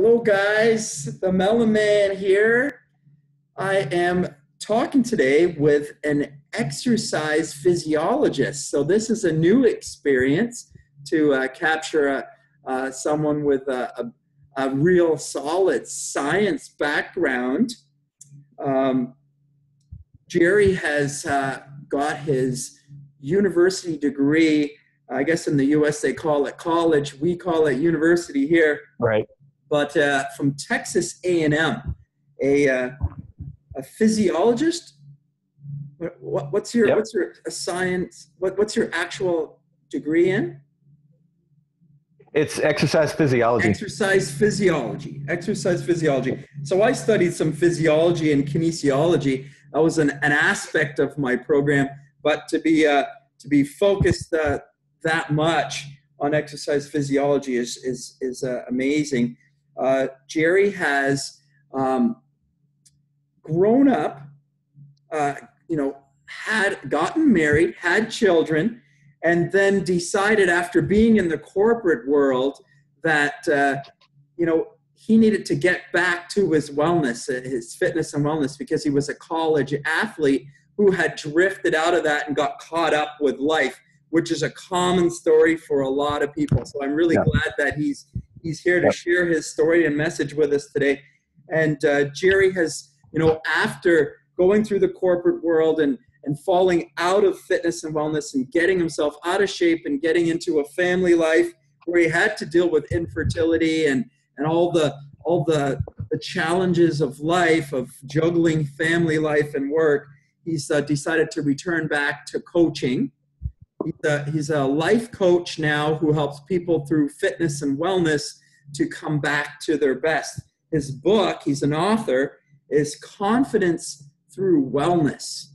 Hello, guys. The Melon Man here. I am talking today with an exercise physiologist. So this is a new experience to capture someone with a real solid science background. Um, Jerry has got his university degree. I guess in the U.S. they call it college. We call it university here. Right. But from Texas A&M, a physiologist. What's your Yep. what's your science? What's your actual degree in? It's exercise physiology. Exercise physiology. Exercise physiology. So I studied some physiology and kinesiology. That was an aspect of my program, but to be focused that much on exercise physiology is amazing. Jerry has grown up, had gotten married, had children, and then decided after being in the corporate world that, he needed to get back to his wellness, his fitness and wellness, because he was a college athlete who had drifted out of that and got caught up with life, which is a common story for a lot of people. So I'm really glad that he's here to share his story and message with us today. And Jerry has, after going through the corporate world and falling out of fitness and wellness and getting himself out of shape and getting into a family life where he had to deal with infertility and all the challenges of life, of juggling family life and work, he's decided to return back to coaching. He's a life coach now who helps people through fitness and wellness to come back to their best. His book, he's an author, is Confidence Through Wellness.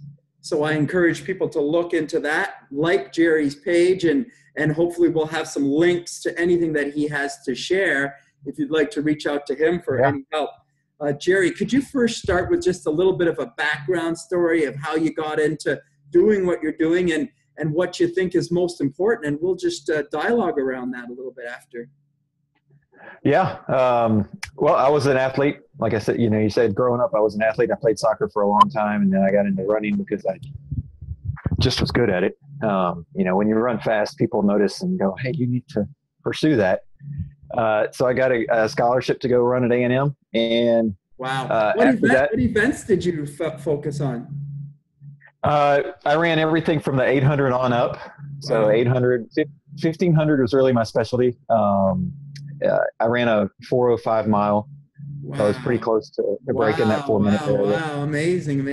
So I encourage people to look into that, like Jerry's page, and hopefully we'll have some links to anything that he has to share if you'd like to reach out to him for any help. Jerry, could you first start with just a little bit of a background story of how you got into doing what you're doing and what you think is most important, and we'll just dialogue around that a little bit after. Yeah. Well, I was an athlete. Like I said, you said growing up, I was an athlete. I played soccer for a long time, and then I got into running because I just was good at it. When you run fast, people notice and go, hey, you need to pursue that. So I got a scholarship to go run at A&M. And wow. What events did you focus on? I ran everything from the 800 on up. So 800, 1500 was really my specialty. I ran a 405 mile. Wow. So I was pretty close to breaking that 4-minute barrier. Wow, amazing.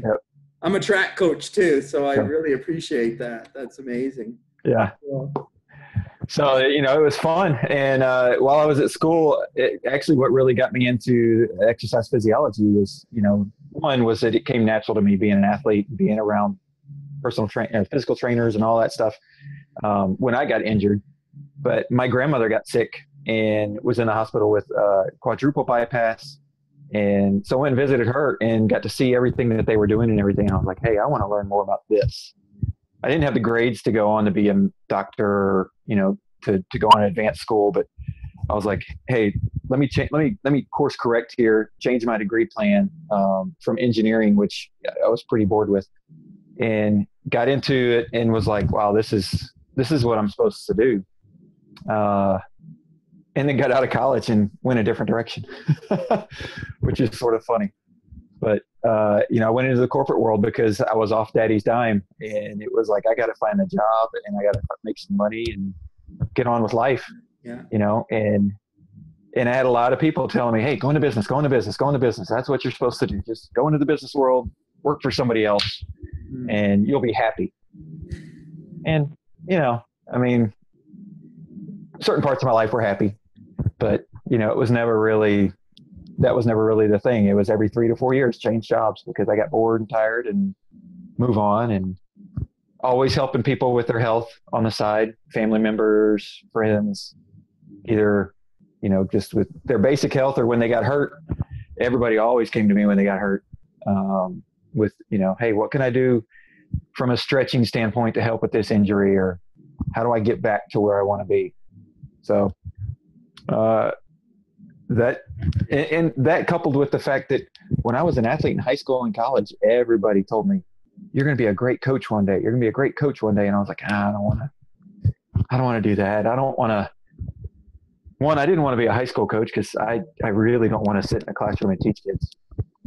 Yep. I'm a track coach too, so I really appreciate that. That's amazing. Yeah. So, it was fun. And while I was at school, actually what really got me into exercise physiology was, one was that it came natural to me being an athlete, being around physical trainers and all that stuff when I got injured. But my grandmother got sick and was in the hospital with quadruple bypass. And so I went and visited her and got to see everything that they were doing and everything. And I was like, hey, I want to learn more about this. I didn't have the grades to go on to be a doctor, to go on advanced school, but I was like, hey, let me course correct here, change my degree plan from engineering, which I was pretty bored with, and got into it and was like, wow, this is what I'm supposed to do. And then got out of college and went a different direction, which is sort of funny. But, I went into the corporate world because I was off daddy's dime, and it was like, I got to find a job and I got to make some money and get on with life, and I had a lot of people telling me, hey, go into business. That's what you're supposed to do. Just go into the business world, work for somebody else, and you'll be happy. And, certain parts of my life were happy, but, it was never really the thing. It was every 3 to 4 years, change jobs because I got bored and tired and move on, and always helping people with their health on the side, family members, friends, either, just with their basic health or when they got hurt. Everybody always came to me when they got hurt with, hey, what can I do from a stretching standpoint to help with this injury, or how do I get back to where I want to be? So that, and that coupled with the fact that when I was an athlete in high school and college, everybody told me, you're going to be a great coach one day. You're going to be a great coach one day. And I was like, I don't want to do that. I don't want to, I didn't want to be a high school coach because I really don't want to sit in a classroom and teach kids.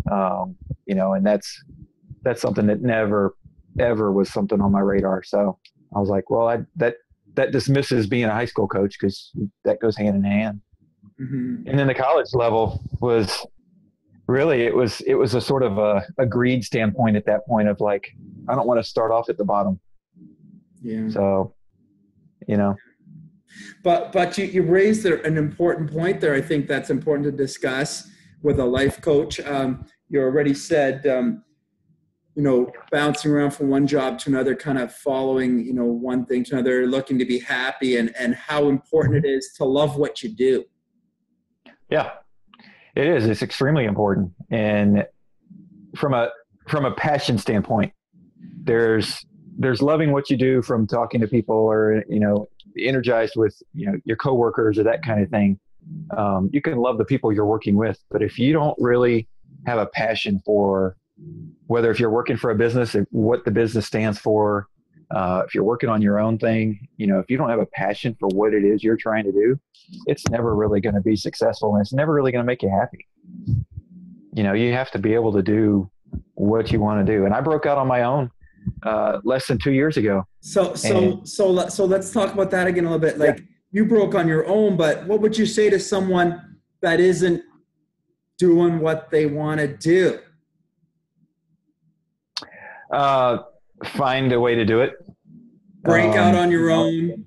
And that's something that never, ever was something on my radar. So I was like, well, that dismisses being a high school coach because that goes hand in hand. Mm-hmm. And then the college level was really, it was a sort of a greed standpoint at that point of like, I don't want to start off at the bottom. Yeah. So, But you raised an important point there. I think that's important to discuss with a life coach. You already said, bouncing around from one job to another, kind of following, one thing to another, looking to be happy, and how important it is to love what you do. Yeah, it is. It's extremely important. And from a passion standpoint, there's loving what you do from talking to people or, energized with, your coworkers or that kind of thing. You can love the people you're working with, but if you don't really have a passion for whether if you're working for a business, what the business stands for, if you're working on your own thing, if you don't have a passion for what it is you're trying to do, it's never really going to be successful and it's never really going to make you happy. You have to be able to do what you want to do. And I broke out on my own less than 2 years ago. So let's talk about that again a little bit. Like, you broke on your own, but what would you say to someone that isn't doing what they want to do? Find a way to do it. Break out on your own.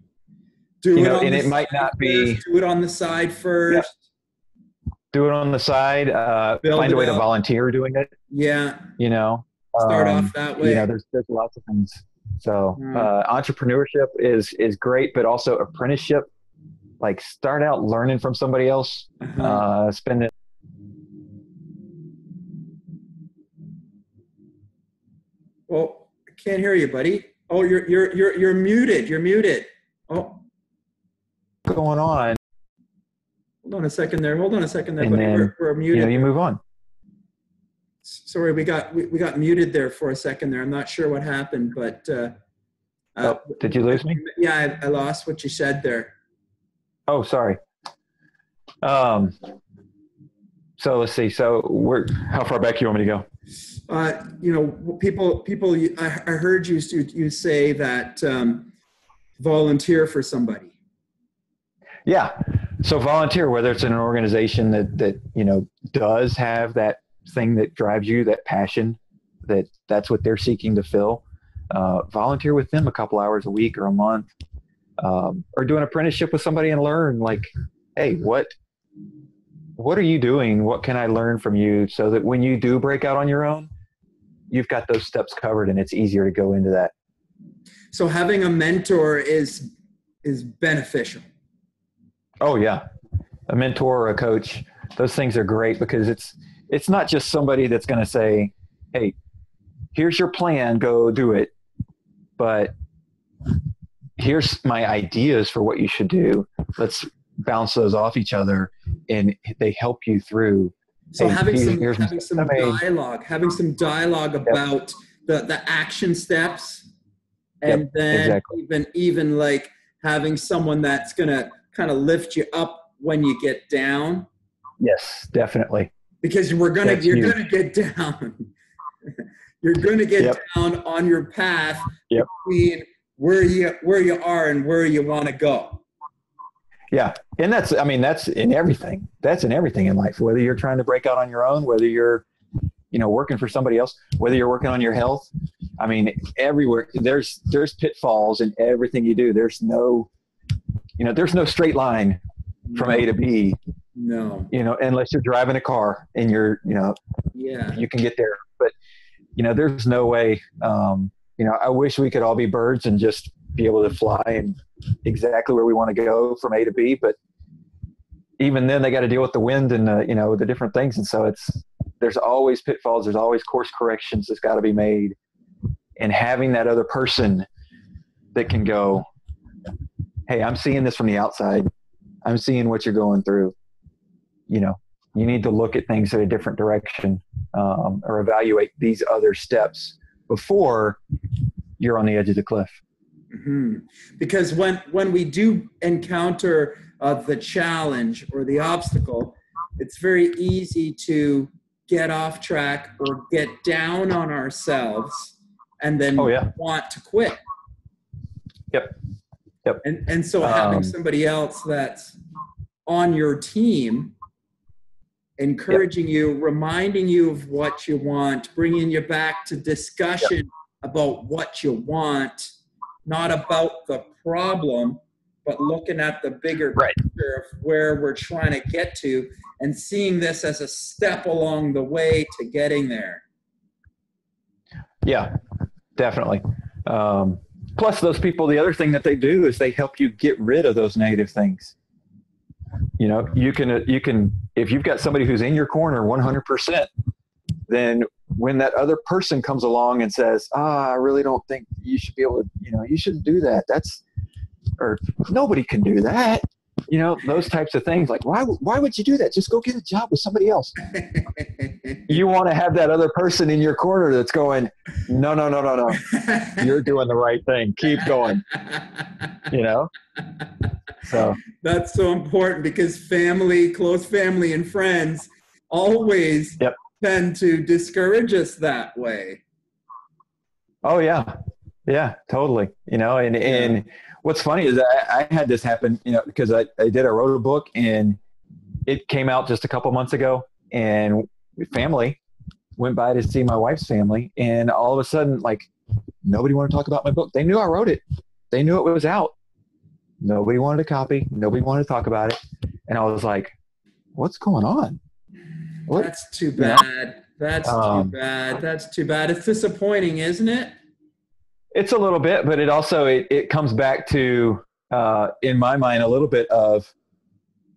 Do it on and the it might not be. Do it on the side first. Yeah. Do it on the side. Find a way to volunteer doing it. Yeah. Start off that way. There's lots of things. So entrepreneurship is great, but also apprenticeship. Like, start out learning from somebody else. Spend it. Oh, I can't hear you, buddy. Oh, you're muted. You're muted. Oh, what's going on? Hold on a second there, and buddy. Then, we're muted. You move on. Sorry, we got muted there for a second there. I'm not sure what happened, but did you lose me? Yeah, I lost what you said there. Oh, sorry. So let's see. So how far back you want me to go? People. I heard you say that volunteer for somebody. Yeah. So volunteer, whether it's in an organization that does have that thing that drives you, that passion, that's what they're seeking to fill. Volunteer with them a couple hours a week or a month, or do an apprenticeship with somebody and learn, like, hey, what are you doing? What can I learn from you? So that when you do break out on your own, you've got those steps covered and it's easier to go into that. So having a mentor is beneficial. Oh yeah. A mentor or a coach, those things are great because it's not just somebody that's going to say, hey, here's your plan, go do it. But here's my ideas for what you should do. Let's bounce those off each other, and they help you through. So having some dialogue about the action steps, and then even like having someone that's going to kind of lift you up when you get down. Yes, definitely. Because you're going to get down. You're going to get down on your path between where you are and where you want to go. Yeah. And that's in everything. That's in everything in life, whether you're trying to break out on your own, whether you're, working for somebody else, whether you're working on your health. I mean, everywhere there's pitfalls in everything you do. There's no straight line from A to B. No. Unless you're driving a car and you can get there, but there's no way. I wish we could all be birds and just be able to fly and exactly where we want to go from A to B. But even then, they got to deal with the wind and the different things, and so there's always pitfalls. There's always course corrections that's got to be made, and having that other person that can go, hey, I'm seeing this from the outside. I'm seeing what you're going through. you know, you need to look at things in a different direction, or evaluate these other steps before you're on the edge of the cliff. Mm-hmm. Because when we do encounter the challenge or the obstacle, it's very easy to get off track or get down on ourselves and then Oh yeah. want to quit. Yep. Yep. And so having somebody else that's on your team, encouraging you, reminding you of what you want, bringing you back to discussion about what you want, not about the problem, but looking at the bigger picture of where we're trying to get to and seeing this as a step along the way to getting there. Yeah, definitely. Plus those people, the other thing that they do is they help you get rid of those negative things. You know, you can, if you've got somebody who's in your corner 100%, then when that other person comes along and says, I really don't think you should be able to, you know, you shouldn't do that. Or nobody can do that. You know, those types of things. Like, why would you do that? Just go get a job with somebody else. You want to have that other person in your corner that's going, no. You're doing the right thing. Keep going. You know? So that's so important because close family and friends always tend to discourage us that way. Oh yeah. Yeah, totally. You know, and what's funny is I had this happen, you know, because I wrote a book and it came out just a couple months ago, and family went by to see my wife's family, and all of a sudden, like, nobody wanted to talk about my book. They knew I wrote it. They knew it was out. Nobody wanted a copy. Nobody wanted to talk about it. And I was like, what's going on? What? That's too bad. You know? That's too bad. That's too bad. It's disappointing, isn't it? It's a little bit, but it also, it comes back to, in my mind, a little bit of,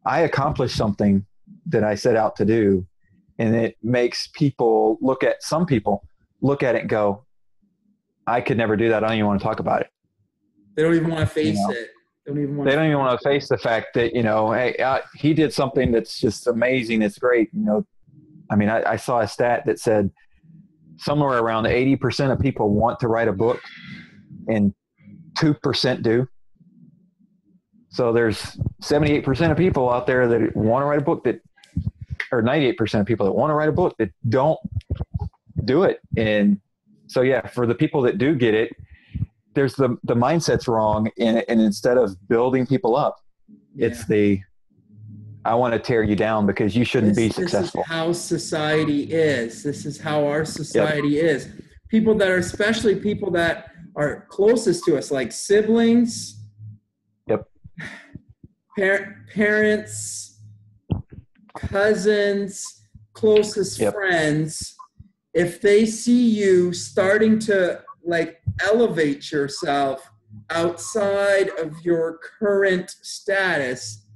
I accomplished something that I set out to do. And it makes some people look at it and go, I could never do that. I don't even want to talk about it. They don't even want to face it. They don't even want to face the fact that, you know, hey, he did something that's just amazing. It's great. You know, I mean, I saw a stat that said somewhere around 80% of people want to write a book and 2% do. So there's 78% of people out there that want to write a book or 98% of people that want to write a book that don't do it. And so, yeah, for the people that do get it, there's the mindset's wrong. And instead of building people up, it's I want to tear you down because you shouldn't be successful. This is how society is. This is how our society is. People that are, especially people that are closest to us, like siblings, parents, cousins, closest friends, if they see you starting to like elevate yourself outside of your current status,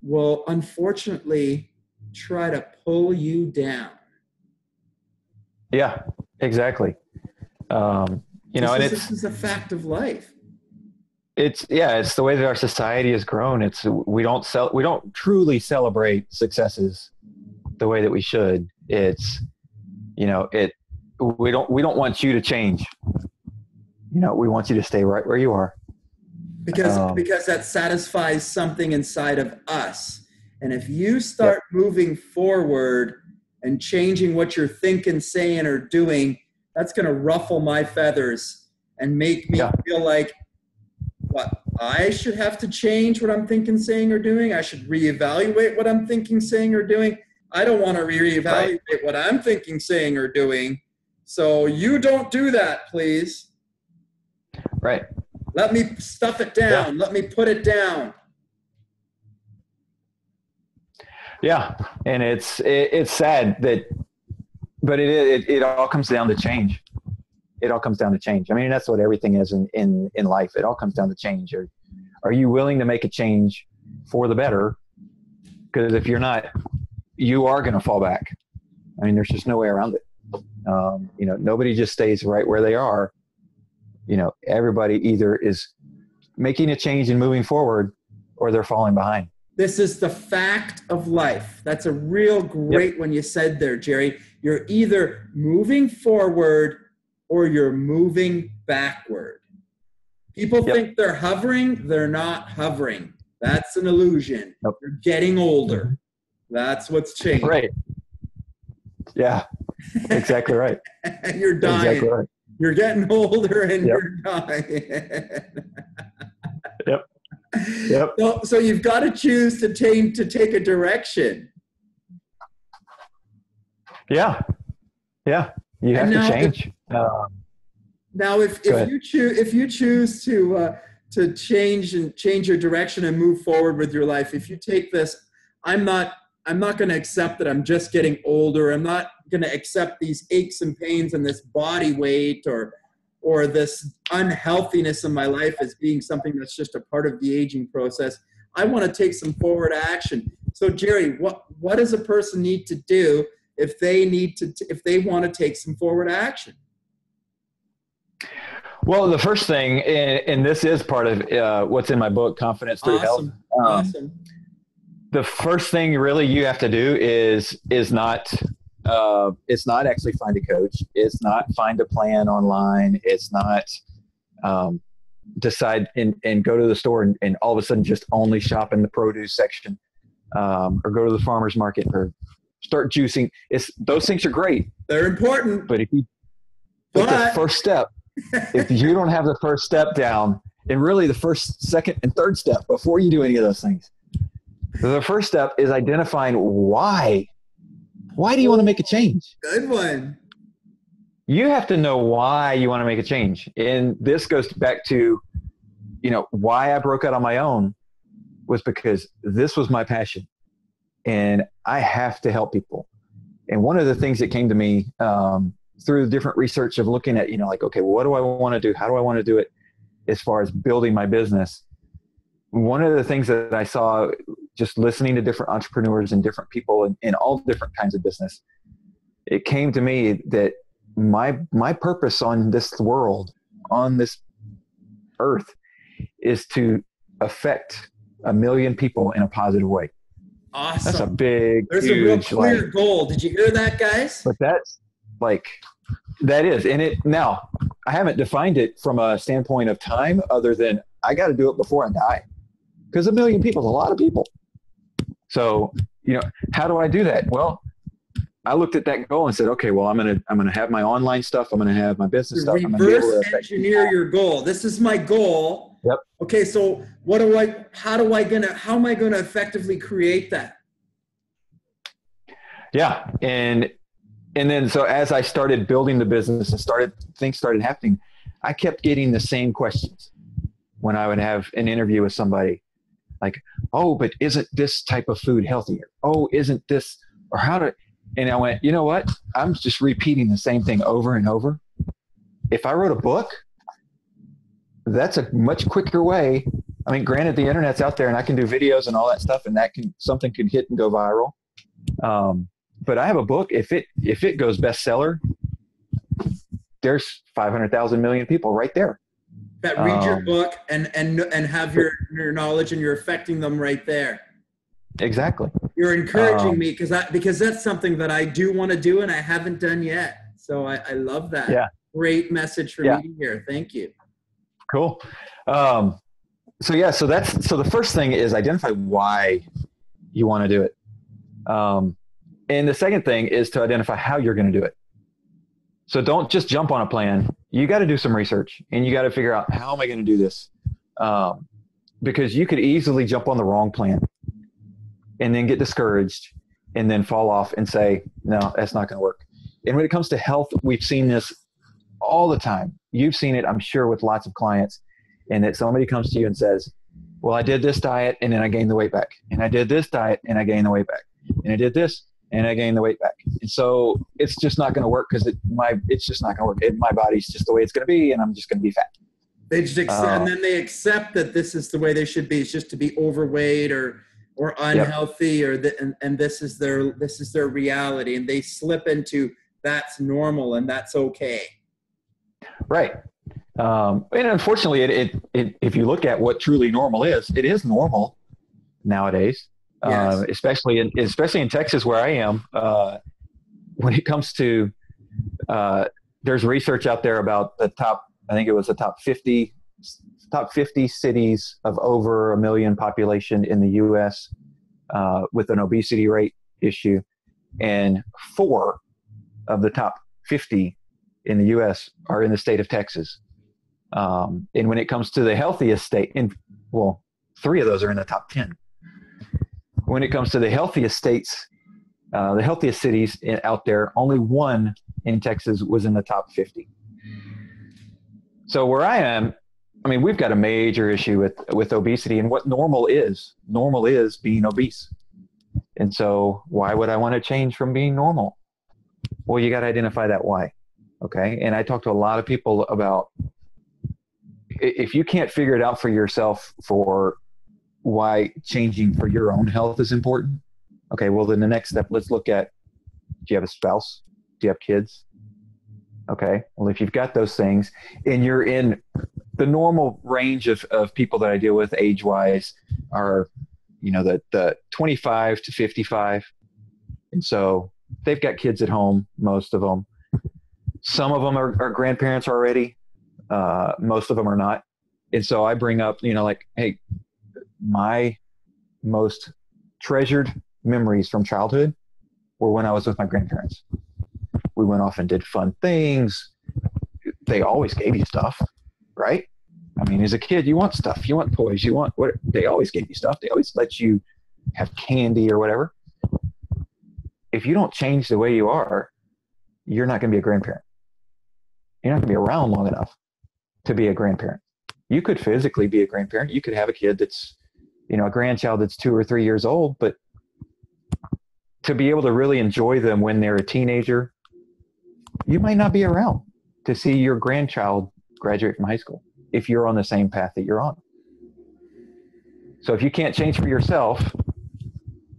will unfortunately try to pull you down. Yeah, exactly. This is a fact of life. It's the way that our society has grown. We don't truly celebrate successes the way that we should. It's, you know, we don't want you to change. You know, we want you to stay right where you are. Because that satisfies something inside of us. And if you start moving forward and changing what you're thinking, saying, or doing, that's going to ruffle my feathers and make me feel like, what, I should have to change what I'm thinking, saying, or doing. I should reevaluate what I'm thinking, saying, or doing. I don't want to reevaluate what I'm thinking, saying, or doing. So you don't do that, please. Right. Let me stuff it down. Let me put it down. Yeah. And it's sad but it all comes down to change. It all comes down to change. I mean, that's what everything is in life. It all comes down to change. Are you willing to make a change for the better? Because if you're not, you are going to fall back. I mean, there's just no way around it. You know, nobody just stays right where they are. You know, everybody either is making a change and moving forward, or they're falling behind. This is the fact of life. That's a real great one you said there, Jerry. You're either moving forward or you're moving backward. People think they're hovering. They're not hovering. That's an illusion. You're getting older. That's what's changed. Right. Yeah, exactly right. And you're dying. Exactly right. You're getting older and you're dying. Yep. So you've got to choose to take a direction. Yeah. You have to change. Now, if you choose to change your direction and move forward with your life, if you take this, I'm not going to accept that I'm just getting older. I'm not going to accept these aches and pains and this body weight or this unhealthiness in my life as being something that's just a part of the aging process. I want to take some forward action. So, Jerry, what does a person need to do if they want to take some forward action? Well, the first thing, and this is part of what's in my book, Confidence Through Health. Awesome. The first thing really you have to do is not it's not actually find a coach. It's not find a plan online. It's not decide and go to the store and all of a sudden just only shop in the produce section, or go to the farmer's market or start juicing. Those things are great. They're important. But the first step, if you don't have the first step down, and really the first, second, and third step before you do any of those things, the first step is identifying why. Why do you want to make a change? Good one. You have to know why you want to make a change. And this goes back to, why I broke out on my own was because this was my passion and I have to help people. And one of the things that came to me through different research of looking at, okay, well, what do I want to do? How do I want to do it as far as building my business? One of the things that I saw just listening to different entrepreneurs and different people in all different kinds of business, it came to me that my purpose on this world, on this earth, is to affect 1 million people in a positive way. Awesome. That's a big, There's huge, a real clear goal. Did you hear that, guys? But that's that is. And now I haven't defined it from a standpoint of time other than I got to do it before I die. Because 1 million people is a lot of people. So, how do I do that? Well, I looked at that goal and said, okay, well, I'm gonna have my online stuff. I'm gonna have my business stuff. I'm gonna be able to engineer your goal. This is my goal. Yep. Okay, so how am I gonna effectively create that? Yeah, and then so as I started building the business and things started happening, I kept getting the same questions when I would have an interview with somebody. Like, oh, but isn't this type of food healthier? Oh, isn't this, or and I went, you know what? I'm just repeating the same thing over and over. If I wrote a book, that's a much quicker way. I mean, granted, the internet's out there and I can do videos and all that stuff, and something could hit and go viral. But I have a book. If it goes bestseller, there's 500,000 million people right there that read your book and have your knowledge, and you're affecting them right there. Exactly. You're encouraging me because that's something that I do want to do and I haven't done yet. So I love that. Yeah. Great message for me to hear. Thank you. Cool. So the first thing is identify why you want to do it. And the second thing is to identify how you're going to do it. So don't just jump on a plan. You got to do some research and you got to figure out, how am I going to do this? Because you could easily jump on the wrong plan and then get discouraged and then fall off and say, no, that's not going to work. And when it comes to health, we've seen this all the time. You've seen it, I'm sure, with lots of clients, and that somebody comes to you and says, well, I did this diet and then I gained the weight back. And I did this diet and I gained the weight back. And I did this and I gained the weight back. And so it's just not going to work because it's just not going to work. My body's just the way it's going to be, and I'm just going to be fat. They just and then they accept that this is the way they should be. It's just to be overweight or unhealthy, and this is their reality, and they slip into that's normal and that's okay. Right. And unfortunately, it if you look at what truly normal is, it is normal nowadays, Yes. especially in Texas where I am. When it comes to, there's research out there about the top, I think it was the top 50 cities of over 1 million population in the U.S. With an obesity rate issue, and 4 of the top 50 in the U.S. are in the state of Texas. And when it comes to the healthiest state, 3 of those are in the top 10. When it comes to the healthiest states, the healthiest cities out there, only 1 in Texas was in the top 50. So where I am, I mean, we've got a major issue with obesity, and what normal is being obese. And so why would I want to change from being normal? Well, you got to identify that why. Okay. And I talk to a lot of people about, if you can't figure it out for yourself for why changing for your own health is important. Okay. Well, then the next step, let's look at, do you have a spouse? Do you have kids? Okay. Well, if you've got those things and you're in the normal range of people that I deal with age-wise are, the 25 to 55. And so they've got kids at home, most of them. Some of them are grandparents already. Most of them are not. And so I bring up, hey, my most treasured memories from childhood were when I was with my grandparents. We went off and did fun things. They always gave you stuff, right? I mean, as a kid, you want stuff, you want toys, you want what? They always gave you stuff. They always let you have candy or whatever. If you don't change the way you are, you're not going to be a grandparent. You're not going to be around long enough to be a grandparent. You could physically be a grandparent. You could have a kid that's, a grandchild that's 2 or 3 years old, but to be able to really enjoy them when they're a teenager, you might not be around to see your grandchild graduate from high school if you're on the same path that you're on. So if you can't change for yourself,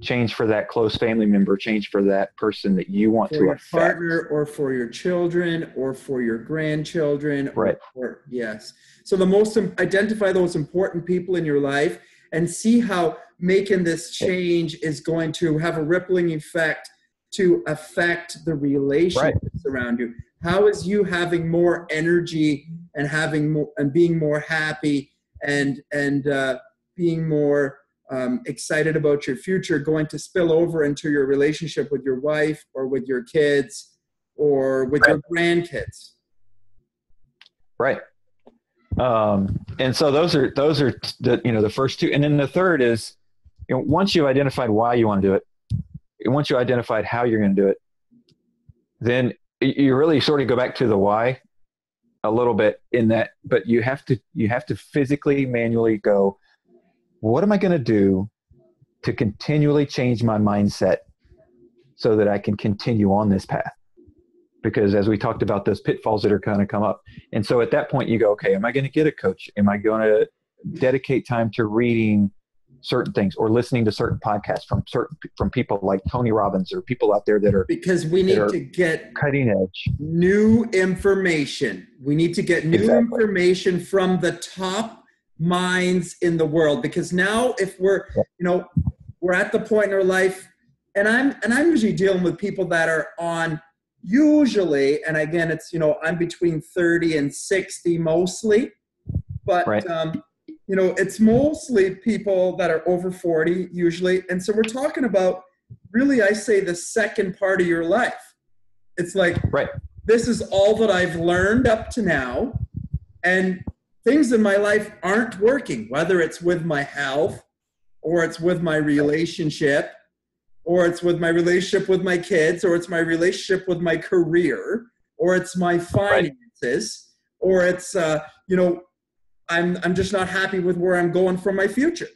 change for that close family member, change for that person that you want to affect. For your partner, or for your children, or for your grandchildren. Right. Yes. So identify those important people in your life and see how making this change is going to have a rippling effect to affect the relationships around you. How is you having more energy and having more and being more happy and being more excited about your future going to spill over into your relationship with your wife or with your kids or with your grandkids? Right. And so those are the first 2. And then the third is, once you've identified why you want to do it, and once you identified how you're going to do it, then you really sort of go back to the why a little bit in that, but you have to physically, manually go, what am I going to do to continually change my mindset so that I can continue on this path? Because as we talked about, those pitfalls that are going to come up. And so at that point you go, okay, am I going to get a coach? Am I going to dedicate time to reading certain things or listening to certain podcasts from people like Tony Robbins or people out there that are, because we need to get cutting edge new information. We need to get new information from the top minds in the world, because now if we're at the point in our life, and I'm usually dealing with people that are on usually, and again, it's, I'm between 30 and 60 mostly, but it's mostly people that are over 40 usually. And so we're talking about really, I say, the second part of your life. It's like, this is all that I've learned up to now. And things in my life aren't working, whether it's with my health or it's with my relationship or it's with my relationship with my kids or it's my relationship with my career or it's my finances or it's, I'm just not happy with where I'm going for my future.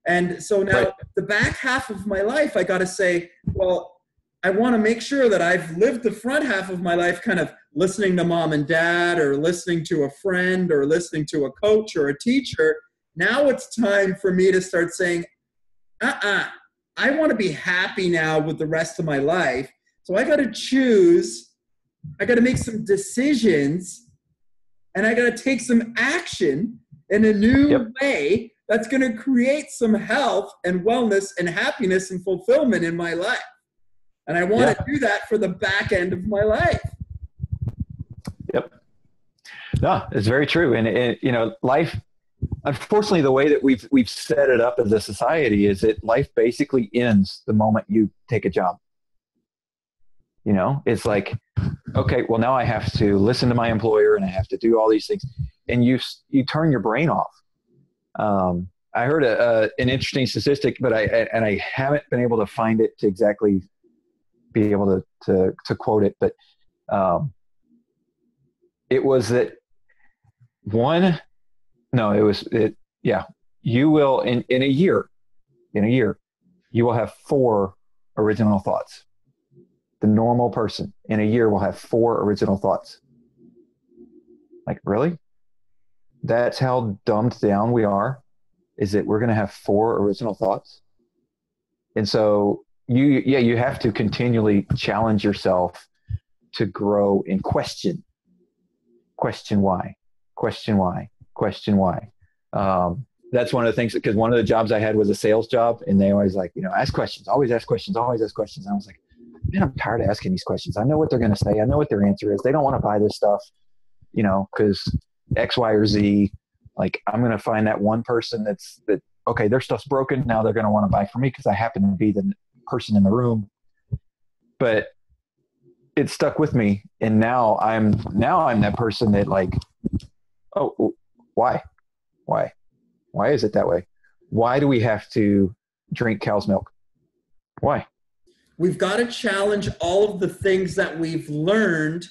And so now the back half of my life, I got to say, well, I want to make sure that I've lived the front half of my life kind of listening to mom and dad or listening to a friend or listening to a coach or a teacher. Now it's time for me to start saying, I want to be happy now with the rest of my life. So I got to choose. I got to make some decisions. And I got to take some action in a new way that's going to create some health and wellness and happiness and fulfillment in my life. And I want to do that for the back end of my life. Yep. No, it's very true. And you know, life, unfortunately, the way that we've set it up as a society is that life basically ends the moment you take a job. You know, it's like, okay, well, now I have to listen to my employer and I have to do all these things, and you turn your brain off. I heard an interesting statistic, but I haven't been able to find it to exactly be able to quote it, but it was that you will in a year, you will have 4 original thoughts. The normal person in a year will have 4 original thoughts. Like, really? That's how dumbed down we are, is that we're going to have 4 original thoughts. And so you have to continually challenge yourself to grow and question why. That's one of the things, because one of the jobs I had was a sales job, and they always like, ask questions, always ask questions, always ask questions. And I was like, man, I'm tired of asking these questions. I know what they're going to say. I know what their answer is. They don't want to buy this stuff, because X, Y, or Z. Like, I'm going to find that one person that, okay, their stuff's broken. Now they're going to want to buy from me because I happen to be the person in the room. But it stuck with me. And now I'm that person that, like, oh, why is it that way? Why do we have to drink cow's milk? Why? We've got to challenge all of the things that we've learned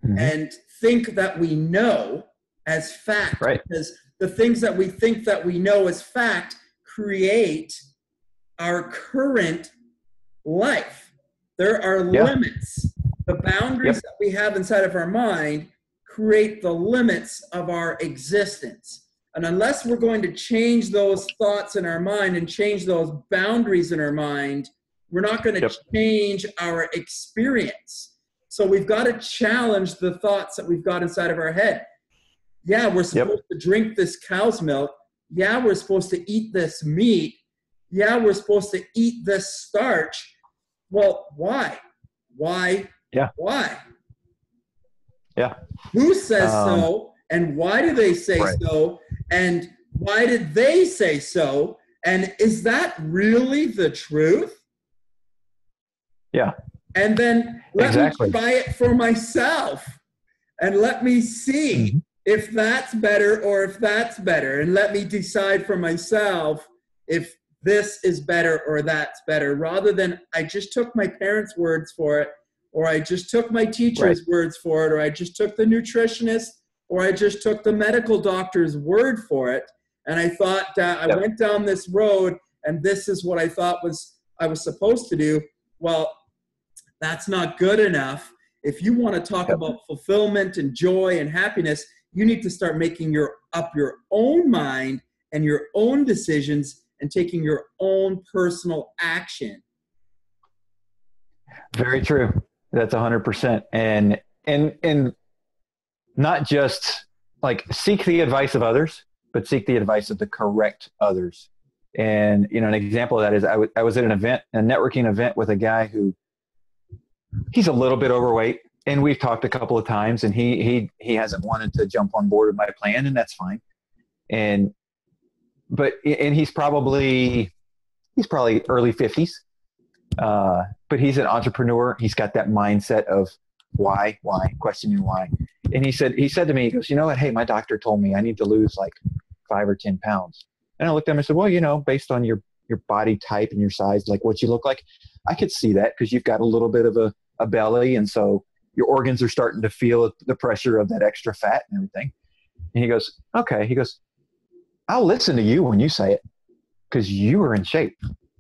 and think that we know as fact. Right. Because the things that we think that we know as fact create our current life. There are limits. The boundaries that we have inside of our mind create the limits of our existence. And unless we're going to change those thoughts in our mind and change those boundaries in our mind, we're not going to change our experience. So we've got to challenge the thoughts that we've got inside of our head. Yeah, we're supposed to drink this cow's milk. Yeah, we're supposed to eat this meat. Yeah, we're supposed to eat this starch. Well, why? Yeah. Why? Yeah. Who says so? And why do they say so? And why did they say so? And is that really the truth? Yeah. And then let me try it for myself. And let me see if that's better or if that's better. And let me decide for myself if this is better or that's better, rather than I just took my parents' words for it, or I just took my teacher's words for it, or I just took the nutritionist, or I just took the medical doctor's word for it. And I thought I went down this road and this is what I thought I was supposed to do. Well, that's not good enough. If you want to talk about fulfillment and joy and happiness, you need to start making up your own mind and your own decisions and taking your own personal action. Very true. That's 100%. And not just like seek the advice of others, but seek the advice of the correct others. And, an example of that is I was at a networking event with a guy who, he's a little bit overweight, and we've talked a couple of times, and he hasn't wanted to jump on board with my plan, and that's fine. And he's probably early 50s. But he's an entrepreneur. He's got that mindset of why, questioning why. And he said to me, he goes, you know what? Hey, my doctor told me I need to lose like 5 or 10 pounds. And I looked at him and said, well, based on your body type and your size, like what you look like, I could see that because you've got a little bit of a belly. And so your organs are starting to feel the pressure of that extra fat and everything. And he goes, okay. He goes, I'll listen to you when you say it because you are in shape.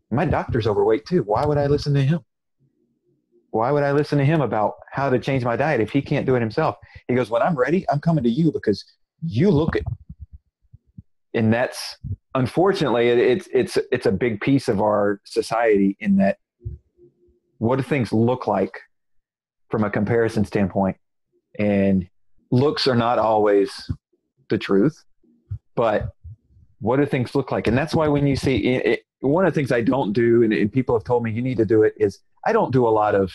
My doctor's overweight too. Why would I listen to him? Why would I listen to him about how to change my diet if he can't do it himself? He goes, when I'm ready, I'm coming to you because you look it. And that's, unfortunately, it's a big piece of our society in that what do things look like from a comparison standpoint? And looks are not always the truth, but What do things look like? And that's why when you see it, one of the things I don't do, and people have told me you need to do it, is I don't do a lot of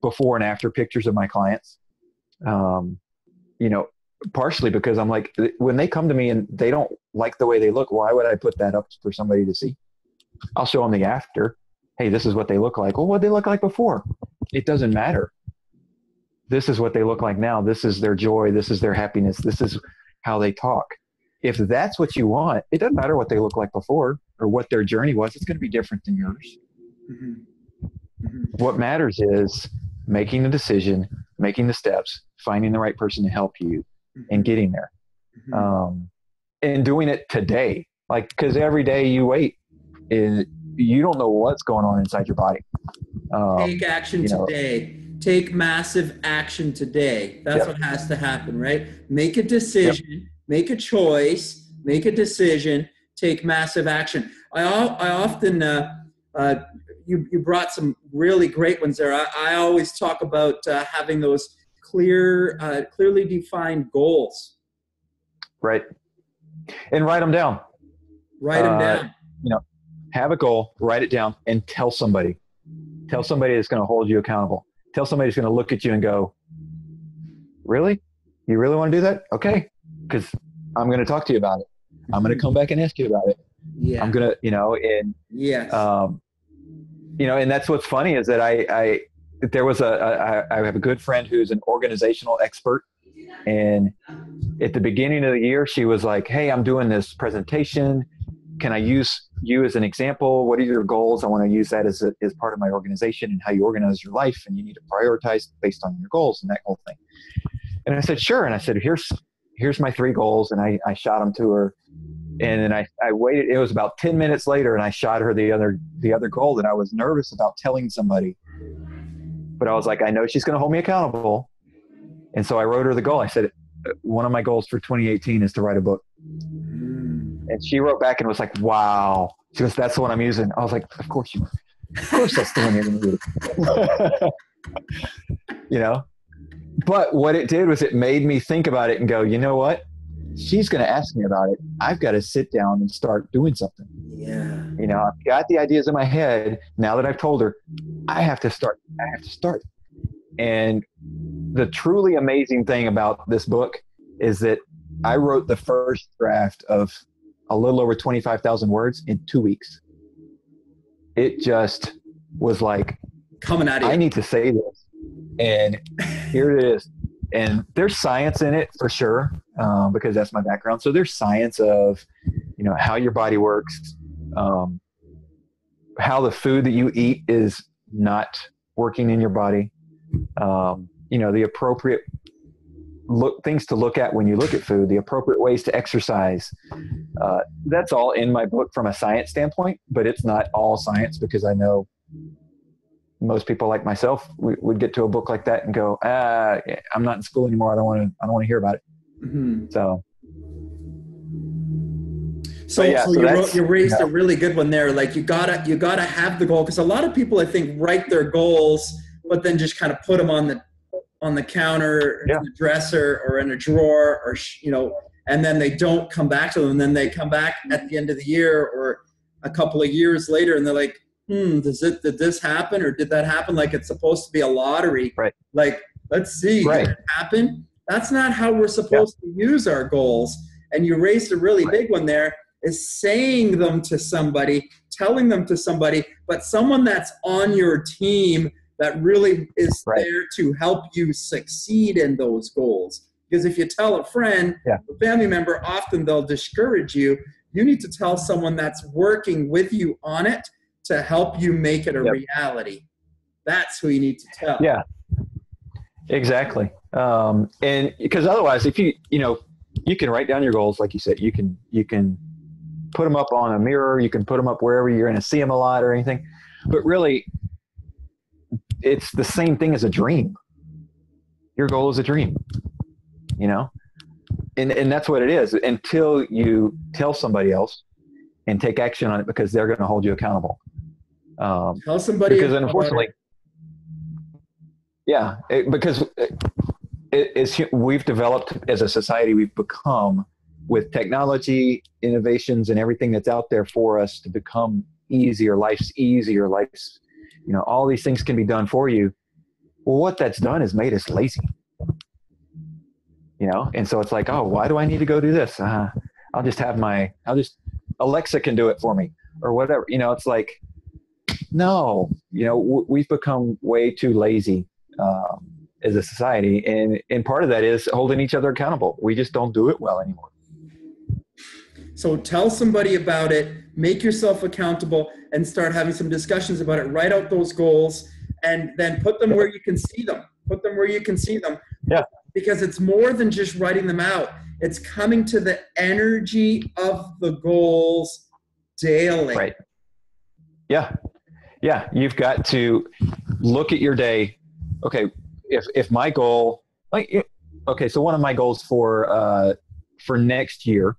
before and after pictures of my clients. You know, partially because I'm like, when they come to me and they don't like the way they look, why would I put that up for somebody to see? I'll show them the after. Hey, this is what they look like. Well, what did they look like before? It doesn't matter. This is what they look like now. This is their joy. This is their happiness. This is how they talk. If that's what you want, it doesn't matter what they look like before or what their journey was. It's going to be different than yours. Mm-hmm. Mm-hmm. What matters is making the decision, making the steps, finding the right person to help you, and getting there. Mm-hmm. And doing it today. Like, because every day you wait, you don't know what's going on inside your body. Take action today. Take massive action today. That's what has to happen, right? Make a decision, make a choice, make a decision, take massive action. I often, you brought some really great ones there. I always talk about having those clearly defined goals. Right. And write them down. Write them down. Have a goal, write it down, and tell somebody. Tell somebody that's going to hold you accountable. Tell somebody who's going to look at you and go, really? You really want to do that? Okay. Because I'm going to talk to you about it. I'm going to come back and ask you about it. Yeah. I'm going to, and yes. And that's what's funny is that I have a good friend who's an organizational expert. And at the beginning of the year, she was like, hey, I'm doing this presentation. Can I use you as an example? What are your goals? I want to use that as part of my organization and how you organize your life. And you need to prioritize based on your goals and that whole thing. And I said, sure. And I said, here's my 3 goals. And I shot them to her. And then I waited. It was about 10 minutes later, and I shot her the other goal that I was nervous about telling somebody. But I was like, I know she's going to hold me accountable. And so I wrote her the goal. I said, one of my goals for 2018 is to write a book. And she wrote back and was like, wow. She goes, that's the one I'm using. I was like, of course you are. Of course that's the one you're going to use. But what it did was it made me think about it and go, you know what? She's going to ask me about it. I've got to sit down and start doing something. Yeah. I've got the ideas in my head. Now that I've told her, I have to start. And the truly amazing thing about this book is that I wrote the first draft of a little over 25,000 words in 2 weeks. It just was like, coming out of you. I need to say this. And here it is. And there's science in it for sure, because that's my background. So there's science of, how your body works, how the food that you eat is not working in your body, the appropriate things to look at when you look at food, the appropriate ways to exercise. That's all in my book from a science standpoint, but it's not all science, because I know most people like myself would get to a book like that and go, I'm not in school anymore. I don't want to hear about it. Mm-hmm. So you raised a really good one there. Like you gotta have the goal, because a lot of people, I think, write their goals, but then just kind of put them on the counter, in the dresser, or in a drawer, or and then they don't come back to them. And then they come back at the end of the year or a couple of years later, and they're like, did this happen, or did that happen? Like it's supposed to be a lottery. Right. Like, let's see, did it happen? That's not how we're supposed to use our goals. And you raised a really big one there, is saying them to somebody, telling them to somebody, but someone that's on your team that really is there to help you succeed in those goals. Because if you tell a friend, a family member, often they'll discourage you. You need to tell someone that's working with you on it to help you make it a reality. That's who you need to tell. Yeah, exactly. And because otherwise, if you can write down your goals, like you said, you can put them up on a mirror, you can put them up wherever you're going to see them a lot or anything, but really it's the same thing as a dream. Your goal is a dream, and that's what it is, until you tell somebody else and take action on it, because they're going to hold you accountable. Tell somebody, because unfortunately, because we've developed as a society, we've become with technology, innovations, and everything that's out there for us to become easier, life's, all these things can be done for you. Well, what that's done is made us lazy, and so it's like, oh, why do I need to go do this? Alexa can do it for me or whatever. It's like, no, we've become way too lazy as a society. And part of that is holding each other accountable. We just don't do it well anymore. So tell somebody about it, make yourself accountable, and start having some discussions about it. Write out those goals and then put them where you can see them. Yeah. Because it's more than just writing them out. It's coming to the energy of the goals daily. Right. Yeah. Yeah. You've got to look at your day. Okay. If my goal, so one of my goals for next year,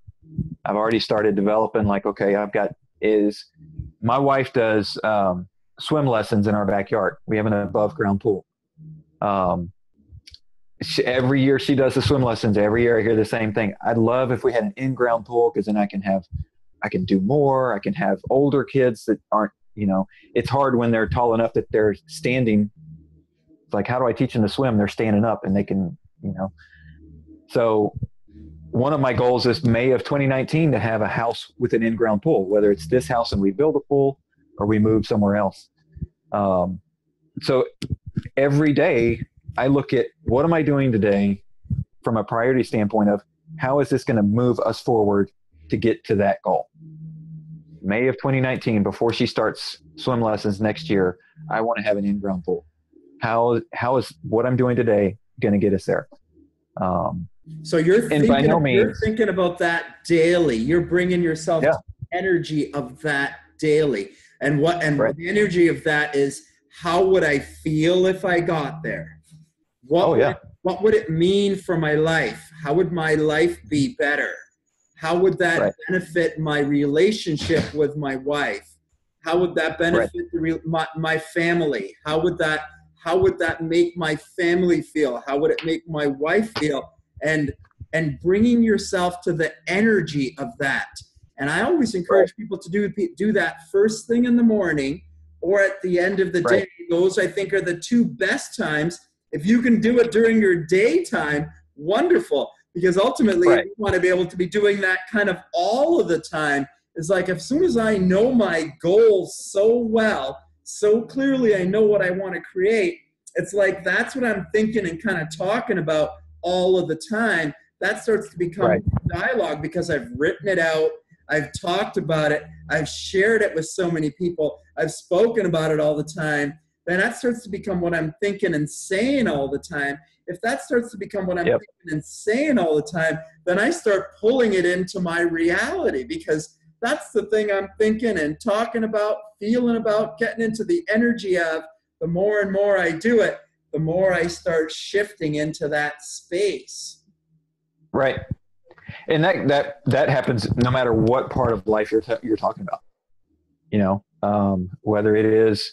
I've already started developing, my wife does swim lessons in our backyard. We have an above ground pool. Every year she does the swim lessons. Every year I hear the same thing. I'd love if we had an in-ground pool, because then I can do more. I can have older kids that aren't, it's hard when they're tall enough that they're standing. It's like, how do I teach them to swim? They're standing up and they can, So one of my goals is May of 2019 to have a house with an in-ground pool, whether it's this house and we build a pool or we move somewhere else. So every day I look at, what am I doing today from a priority standpoint of how is this going to move us forward to get to that goal? May of 2019, before she starts swim lessons next year, I want to have an in-ground pool. How is what I'm doing today going to get us there? So you're thinking about that daily. You're bringing yourself to the energy of that daily. And the energy of that is, how would I feel if I got there? What would it mean for my life? How would my life be better? How would that benefit my relationship with my wife? How would that benefit my family? How would that make my family feel? How would it make my wife feel? And bringing yourself to the energy of that. And I always encourage people to do that first thing in the morning or at the end of the day. Those, I think, are the two best times. If you can do it during your daytime, wonderful. Because ultimately, you want to be able to be doing that kind of all of the time. It's like, as soon as I know my goals so well, so clearly I know what I want to create, it's like that's what I'm thinking and kind of talking about all of the time. That starts to become dialogue because I've written it out. I've talked about it. I've shared it with so many people. I've spoken about it all the time. Then that starts to become what I'm thinking and saying all the time. If that starts to become what I'm thinking and saying all the time, then I start pulling it into my reality, because that's the thing I'm thinking and talking about, feeling about, getting into the energy of. The more and more I do it, the more I start shifting into that space. Right. And that happens no matter what part of life you're talking about, whether it is,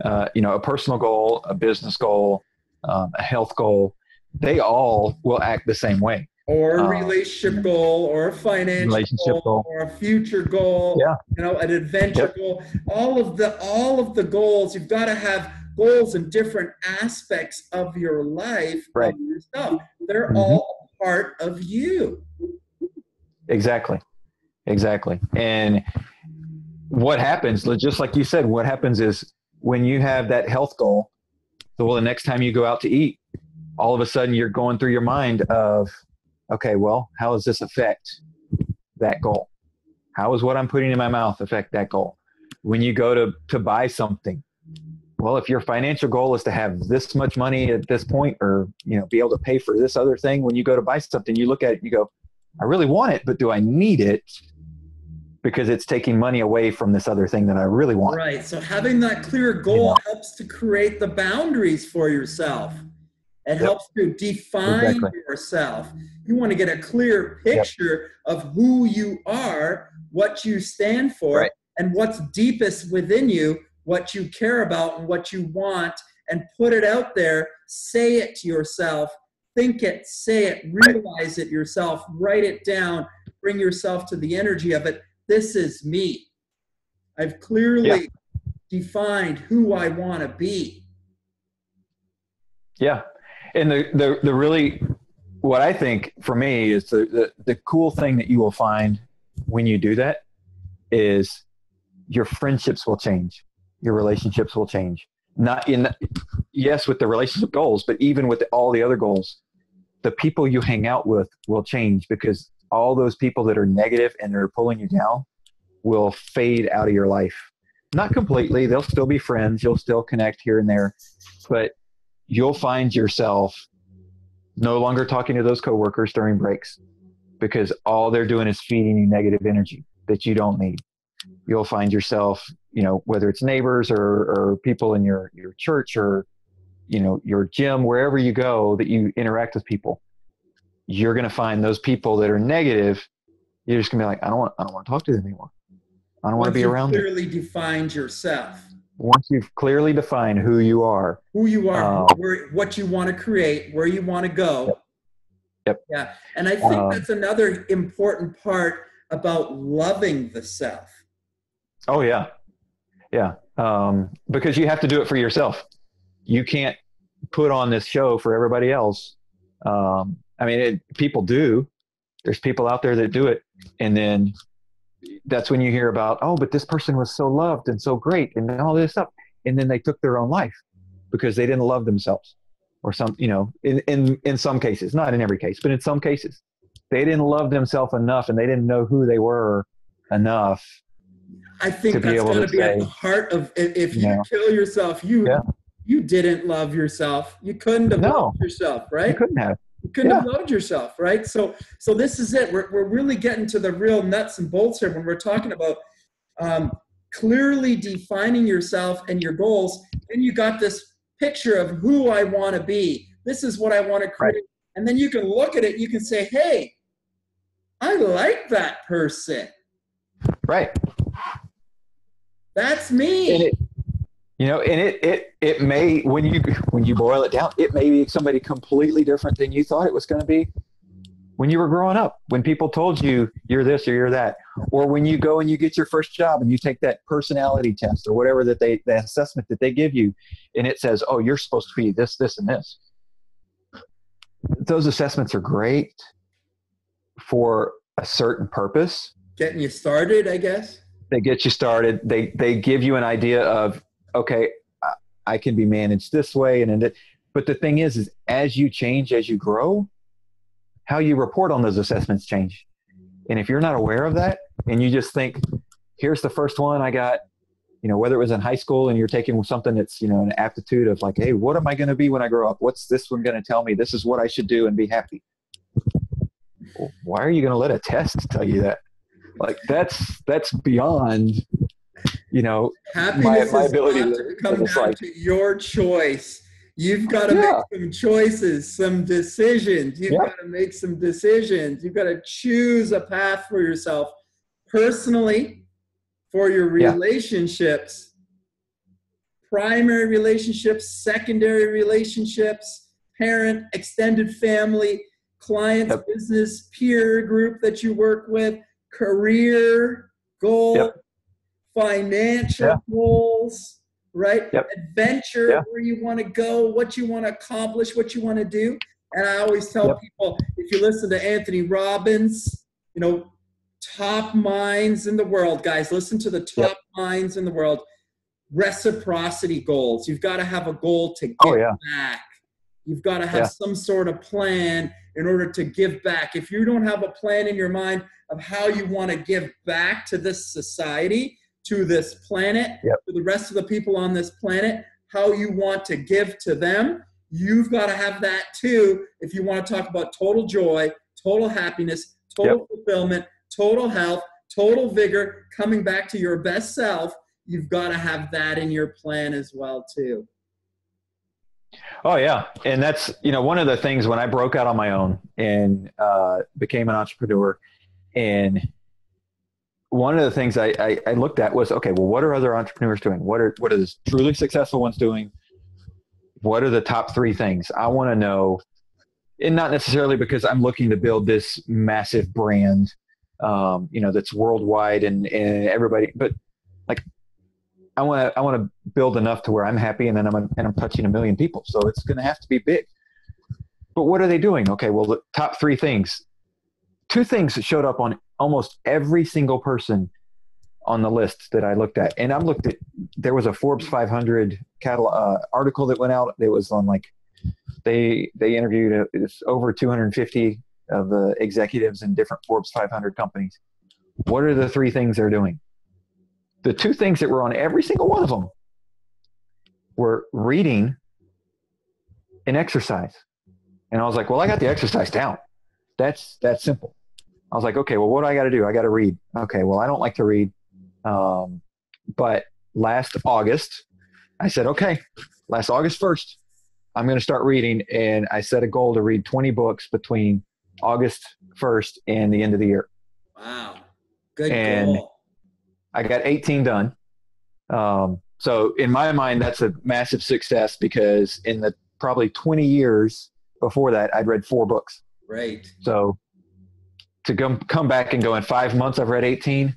a personal goal, a business goal, a health goal, they all will act the same way. Or a relationship goal, or a financial goal, or a future goal, an adventure goal. All of the goals, you've got to have goals in different aspects of your life, of yourself. They're all part of you. Exactly. And what happens, just like you said, what happens is when you have that health goal, the next time you go out to eat, all of a sudden you're going through your mind of, okay, well, how does this affect that goal? How does what I'm putting in my mouth affect that goal? When you go to buy something, well, if your financial goal is to have this much money at this point, or, be able to pay for this other thing, when you go to buy something, you look at it, you go, I really want it, but do I need it? Because it's taking money away from this other thing that I really want. Right. So having that clear goal helps to create the boundaries for yourself. It helps to define yourself. You want to get a clear picture of who you are, what you stand for, and what's deepest within you, what you care about and what you want, and put it out there. Say it to yourself. Think it, say it, realize it yourself, write it down, bring yourself to the energy of it. This is me. I've clearly defined who I want to be. Yeah. And the really, what I think for me is the cool thing that you will find when you do that is your friendships will change. Your relationships will change. Not in, yes, with the relationship goals, but even with all the other goals, the people you hang out with will change, because all those people that are negative and they're pulling you down will fade out of your life. Not completely. They'll still be friends. You'll still connect here and there, but you'll find yourself no longer talking to those coworkers during breaks, because all they're doing is feeding you negative energy that you don't need. You'll find yourself, whether it's neighbors or people in your church or, your gym, wherever you go that you interact with people, you're going to find those people that are negative. You're just going to be like, I don't want to talk to them anymore. I don't want to be around them. Once you've clearly defined yourself. Once you've clearly defined who you are, what you want to create, where you want to go. Yep. Yeah. And I think that's another important part about loving the self. Oh yeah. Yeah. Because you have to do it for yourself. You can't put on this show for everybody else. People do. There's people out there that do it. And then that's when you hear about, oh, but this person was so loved and so great and all this stuff. And then they took their own life because they didn't love themselves, or in some cases, not in every case, but in some cases, they didn't love themselves enough and they didn't know who they were enough. I think that's got to be at the heart of, if you kill yourself, you didn't love yourself. You couldn't have loved yourself, right? You couldn't have. You couldn't have loved yourself, right? So this is it. We're really getting to the real nuts and bolts here when we're talking about clearly defining yourself and your goals. And you got this picture of who I want to be. This is what I want to create. Right. And then you can look at it. You can say, hey, I like that person. Right. That's me. And it may, when you boil it down, it may be somebody completely different than you thought it was going to be when you were growing up, when people told you you're this or you're that, or when you go and you get your first job and you take that personality test or whatever the assessment that they give you, and it says, oh, you're supposed to be this, this, and this. Those assessments are great for a certain purpose. Getting you started, I guess. They get you started. They give you an idea of, okay, I can be managed this way. But the thing is as you change, as you grow, how you report on those assessments change. And if you're not aware of that and you just think, here's the first one I got, whether it was in high school and you're taking something that's, an aptitude of like, hey, what am I going to be when I grow up? What's this one going to tell me? This is what I should do and be happy. Well, why are you going to let a test tell you that? Like that's beyond, happiness my ability to come down to your choice. You've got to make some choices, some decisions. You've got to make some decisions. You've got to choose a path for yourself personally, for your relationships, primary relationships, secondary relationships, parent, extended family, clients, business, peer group that you work with, career goal, financial goals, right? Adventure, where you want to go, what you want to accomplish, what you want to do. And I always tell people, if you listen to Anthony Robbins, top minds in the world, guys, listen to the top minds in the world. Reciprocity goals. You've got to have a goal to give back. You've got to have some sort of plan in order to give back. If you don't have a plan in your mind of how you want to give back to this society, to this planet, to the rest of the people on this planet, how you want to give to them, you've got to have that too. If you want to talk about total joy, total happiness, total fulfillment, total health, total vigor, coming back to your best self, you've got to have that in your plan as well too. Oh yeah. And that's, one of the things when I broke out on my own and became an entrepreneur, and one of the things I looked at was, okay, well, what are other entrepreneurs doing? What are the truly successful ones doing? What are the top 3 things? I want to know, and not necessarily because I'm looking to build this massive brand that's worldwide and everybody, but like, I want to build enough to where I'm happy, and then I'm touching 1 million people. So it's going to have to be big. But what are they doing? Okay, well, the top 3 things, 2 things that showed up on almost every single person on the list that I looked at. And there was a Forbes 500 article that went out. It was on they interviewed over 250 of the executives in different Forbes 500 companies. What are the 3 things they're doing? The 2 things that were on every single one of them were reading and exercise. And I was like, well, I got the exercise down. That's simple. I was like, okay, well, what do I got to do? I got to read. Okay, well, I don't like to read. But last August, I said, okay, last August 1st, I'm going to start reading. And I set a goal to read 20 books between August 1st and the end of the year. Wow. Good goal. I got 18 done. So in my mind, that's a massive success, because in the probably 20 years before that, I'd read 4 books. Right. So to come back and go in 5 months, I've read 18,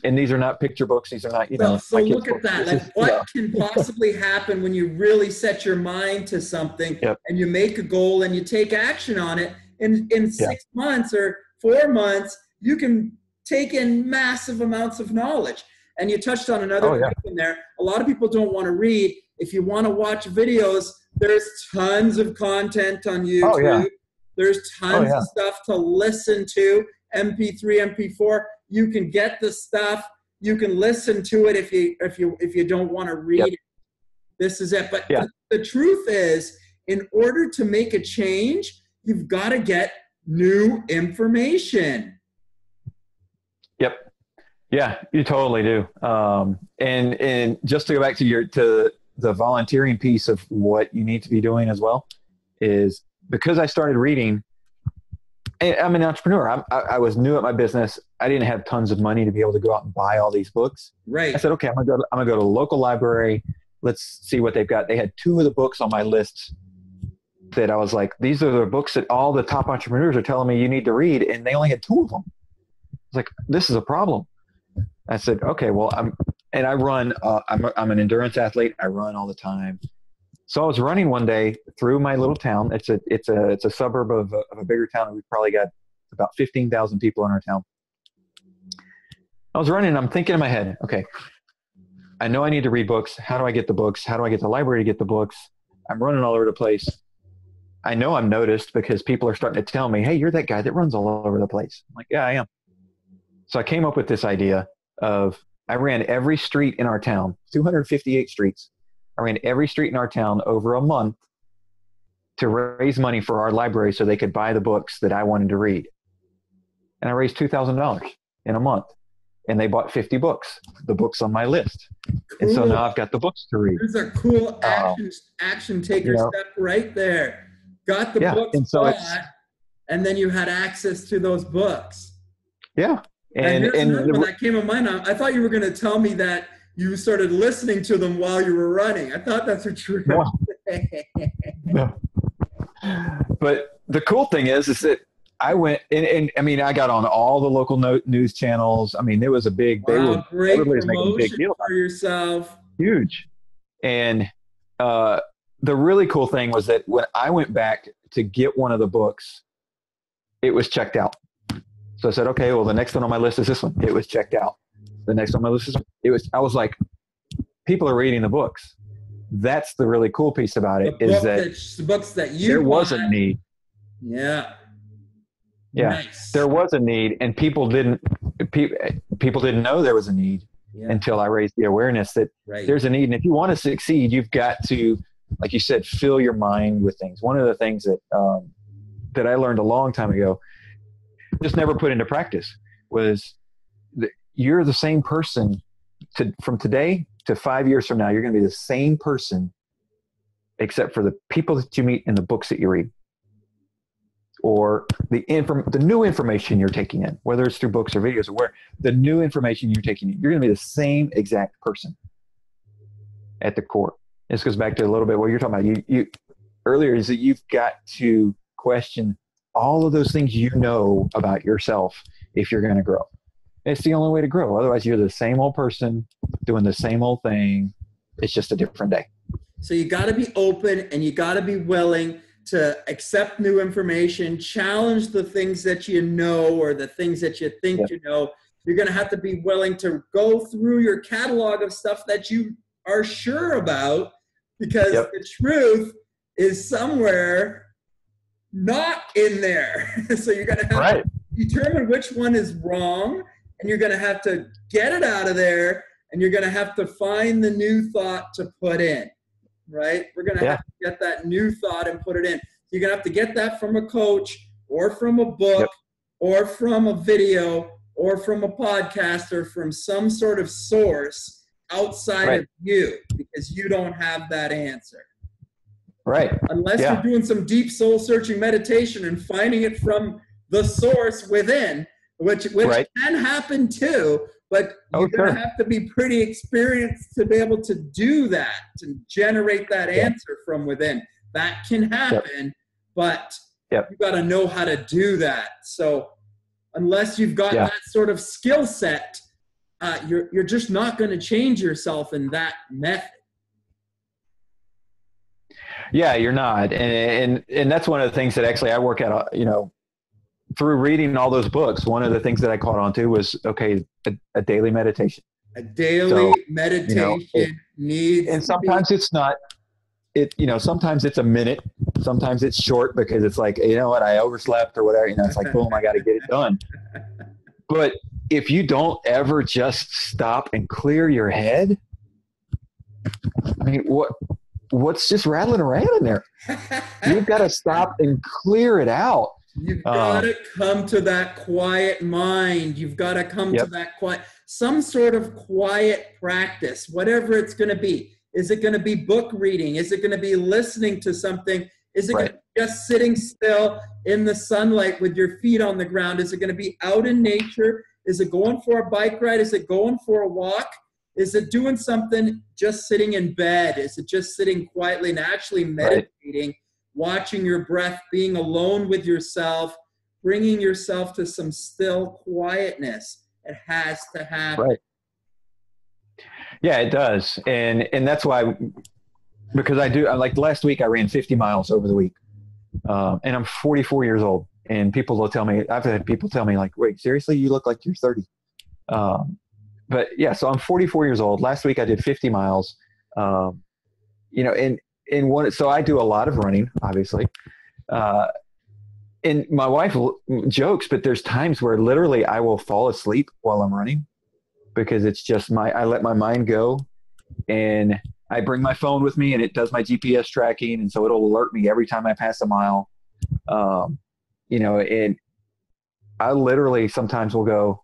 and these are not picture books. These are not, So look at that. Like, what can possibly happen when you really set your mind to something, and you make a goal and you take action on it? In 6 months or 4 months, you can take in massive amounts of knowledge. And you touched on another thing in there. A lot of people don't want to read. If you want to watch videos, there's tons of content on YouTube. Oh, yeah. There's tons of stuff to listen to. MP3, MP4. You can get the stuff. You can listen to it if you don't want to read it. This is it. But the truth is, in order to make a change, you've got to get new information. Yep. Yeah, you totally do. And just to go back to the volunteering piece of what you need to be doing as well, is because I started reading. I'm an entrepreneur. I was new at my business. I didn't have tons of money to be able to go out and buy all these books. Right. I said, okay, I'm gonna go to a local library. Let's see what they've got. They had 2 of the books on my list that I was like, these are the books that all the top entrepreneurs are telling me you need to read, and they only had 2 of them. I was like, this is a problem. I said, okay, well, I'm an endurance athlete. I run all the time. So I was running one day through my little town. It's a suburb of a bigger town. We've probably got about 15,000 people in our town. I was running and I'm thinking in my head, okay, I know I need to read books. How do I get the books? How do I get to the library to get the books? I'm running all over the place. I know I'm noticed because people are starting to tell me, hey, you're that guy that runs all over the place. I'm like, yeah, I am. So I came up with this idea of, I ran every street in our town, 258 streets. I ran every street in our town over a month to raise money for our library so they could buy the books that I wanted to read. And I raised $2,000 in a month. And they bought 50 books, the books on my list. Cool. And so now I've got the books to read. There's a cool action taker step right there. Got the books bought, and then you had access to those books. Yeah. And that came to mind. I thought you were going to tell me that you started listening to them while you were running. I thought that's what you were going to say. No. But the cool thing is that I went and I mean, I got on all the local news channels. I mean, it was a big, great promotion big deal for yourself. Huge. And the really cool thing was that when I went back to get one of the books, it was checked out. So I said, okay, well, the next one on my list is this one. It was checked out. The next one on my list is I was like, people are reading the books. That's the really cool piece about it, is that the books that you there was a need. Yeah. Yeah. Nice. There was a need, and people didn't know there was a need until I raised the awareness that there's a need. And if you want to succeed, you've got to, like you said, fill your mind with things. One of the things that that I learned a long time ago, just never put into practice, was that you're the same person from today to 5 years from now. You're going to be the same person, except for the people that you meet and the books that you read, or the new information you're taking in, whether it's through books or videos or where the new information you're taking in. You're going to be the same exact person at the core. This goes back to a little bit what you're talking about. You earlier, is that you've got to question all of those things you know about yourself if you're going to grow. It's the only way to grow. Otherwise, you're the same old person doing the same old thing. It's just a different day. So you got to be open, and you got to be willing to accept new information, challenge the things that you know or the things that you think you know. You're going to have to be willing to go through your catalog of stuff that you are sure about, because the truth is somewhere not in there. So you're going to have to determine which one is wrong, and you're going to have to get it out of there, and you're going to have to find the new thought to put in. Right? We're going to have to get that new thought and put it in. You're going to have to get that from a coach, or from a book, or from a video, or from a podcast, or from some sort of source outside of you, because you don't have that answer. Right. Unless you're doing some deep soul searching meditation and finding it from the source within, which can happen too. But you're going to have to be pretty experienced to be able to do that, to generate that answer from within. That can happen, but you got to know how to do that. So unless you've got that sort of skill set, you're just not going to change yourself in that method. Yeah, you're not. And that's one of the things that actually I work at, through reading all those books. One of the things that I caught on to was, a daily meditation. A daily meditation needs. And sometimes it's not, sometimes it's a minute, sometimes it's short because it's like, you know what, I overslept or whatever, it's like, boom, I got to get it done. But if you don't ever just stop and clear your head, I mean, what's just rattling around in there? You've got to stop and clear it out. You've got to come to that quiet mind. You've got to come to that quiet, some sort of quiet practice, whatever it's going to be. Is it going to be book reading? Is it going to be listening to something? Is it going to be just sitting still in the sunlight with your feet on the ground? Is it going to be out in nature? Is it going for a bike ride? Is it going for a walk? Is it doing something just sitting in bed? Is it just sitting quietly and actually meditating? Watching your breath, being alone with yourself, bringing yourself to some still quietness. It has to happen. Right. Yeah, it does. And that's why, because like last week I ran 50 miles over the week. And I'm 44 years old, and people will tell me, I've had people tell me like, wait, seriously, you look like you're 30. But yeah, so I'm 44 years old. Last week I did 50 miles, so I do a lot of running, obviously. And my wife jokes, but there's times where literally I will fall asleep while I'm running, because it's just I let my mind go, and I bring my phone with me and it does my GPS tracking. And so it'll alert me every time I pass a mile. And I literally sometimes will go,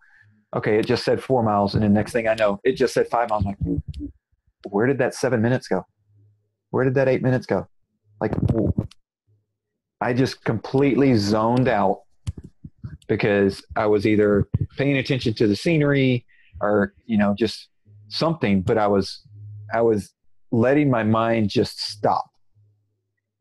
okay, it just said 4 miles. And the next thing I know, it just said 5 miles. I'm like, where did that 7 minutes go? Where did that 8 minutes go? Like, I just completely zoned out because I was either paying attention to the scenery or, just something, but I was letting my mind just stop.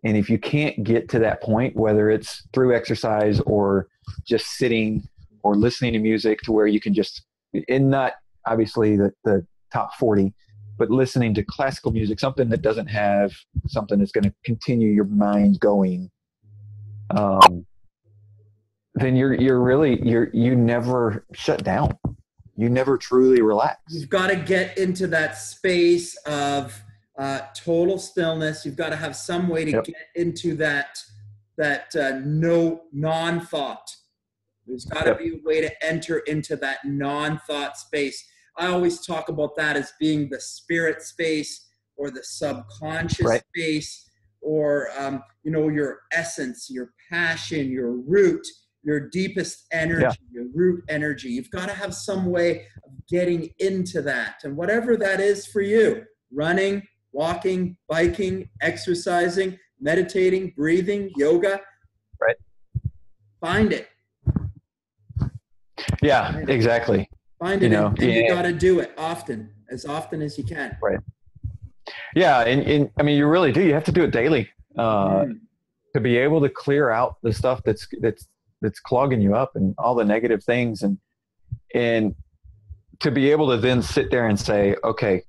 And if you can't get to that point, whether it's through exercise or just sitting or listening to music to where you can just, and not obviously the top 40, but listening to classical music, something that doesn't have something that's going to continue your mind going, then you never shut down. You never truly relax. You've got to get into that space of total stillness. You've got to have some way to get into that no non-thought. There's got to be a way to enter into that non-thought space. I always talk about that as being the spirit space or the subconscious space, or your essence, your passion, your root, your deepest energy, your root energy. You've got to have some way of getting into that. And whatever that is for you, running, walking, biking, exercising, meditating, breathing, yoga, find it. Yeah, exactly. Find it, and you got to do it as often as you can. Right. Yeah, and I mean, you really do. You have to do it daily to be able to clear out the stuff that's that's clogging you up and all the negative things. And to be able to then sit there and say, okay,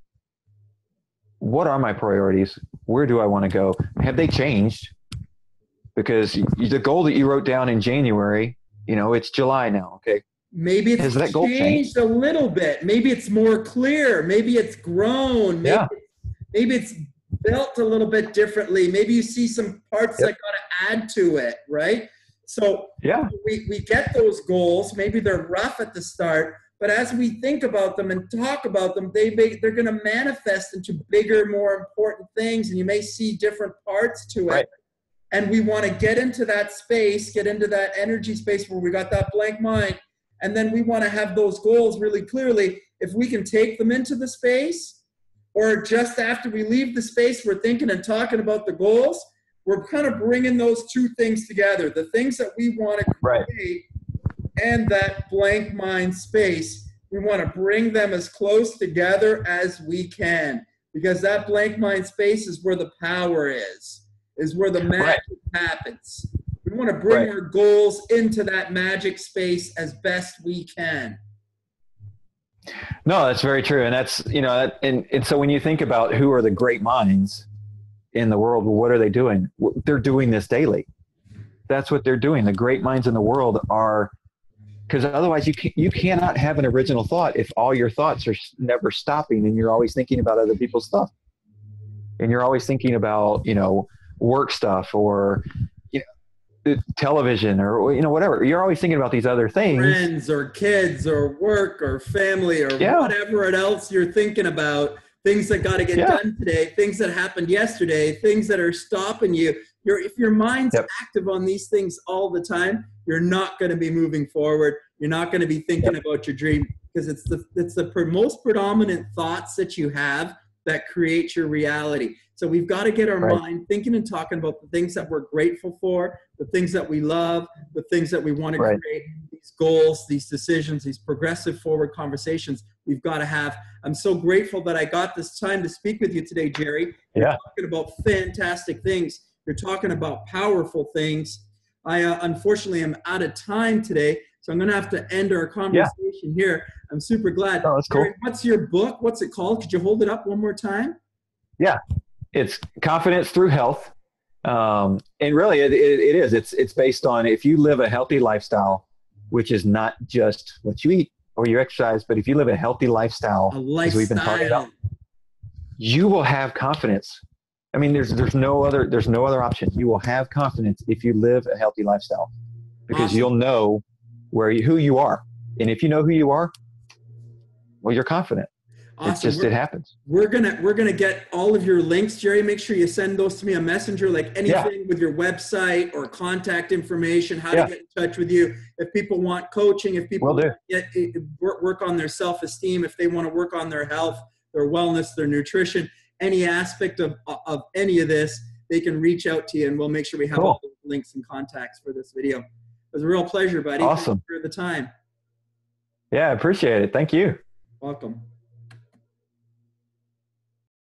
what are my priorities? Where do I want to go? Have they changed? Because the goal that you wrote down in January, it's July now. Okay. Maybe it's Has that goal changed a little bit. Maybe it's more clear. Maybe it's grown. Maybe it's built a little bit differently. Maybe you see some parts that got to add to it, right? So we get those goals. Maybe they're rough at the start, but as we think about them and talk about them, they're going to manifest into bigger, more important things, and you may see different parts to it. Right. And we want to get into that space, get into that energy space where we got that blank mind, and then we want to have those goals really clearly. If we can take them into the space, or just after we leave the space, we're thinking and talking about the goals, we're kind of bringing those two things together, the things that we want to create and that blank mind space. We want to bring them as close together as we can, because that blank mind space is where the power is where the magic happens. We want to bring our goals into that magic space as best we can. No, that's very true. And that's, and so when you think about who are the great minds in the world, well, what are they doing? They're doing this daily. That's what they're doing. The great minds in the world are, because otherwise you cannot have an original thought if all your thoughts are never stopping and you're always thinking about other people's stuff. And you're always thinking about, work stuff or television or whatever. You're always thinking about these other things, friends or kids or work or family or whatever else you're thinking about, things that got to get done today, things that happened yesterday, things that are stopping you. If your mind's active on these things all the time, you're not going to be moving forward. You're not going to be thinking about your dream, because it's the most predominant thoughts that you have that create your reality. So we've got to get our mind thinking and talking about the things that we're grateful for, the things that we love, the things that we want to create, these goals, these decisions, these progressive forward conversations we've got to have. I'm so grateful that I got this time to speak with you today, Jerry. You're talking about fantastic things. You're talking about powerful things. I unfortunately am out of time today, so I'm going to have to end our conversation here. I'm super glad. Oh, that's cool. Jerry, what's your book? What's it called? Could you hold it up one more time? Yeah. It's Confidence Through Health. And really it is. It's based on, if you live a healthy lifestyle, which is not just what you eat or your exercise, but if you live a healthy lifestyle, as we've been talking about, you will have confidence. I mean, there's no other option. You will have confidence if you live a healthy lifestyle, because you'll know who you are. And if you know who you are, well, you're confident. Awesome. It happens. We're gonna get all of your links, Jerry. Make sure you send those to me on Messenger, like anything with your website or contact information, how to get in touch with you. If people want coaching, if people want to work on their self-esteem, if they want to work on their health, their wellness, their nutrition, any aspect of any of this, they can reach out to you, and we'll make sure we have all the links and contacts for this video. It was a real pleasure, buddy. Awesome. Thank you for the time. Yeah, I appreciate it. Thank you. Welcome.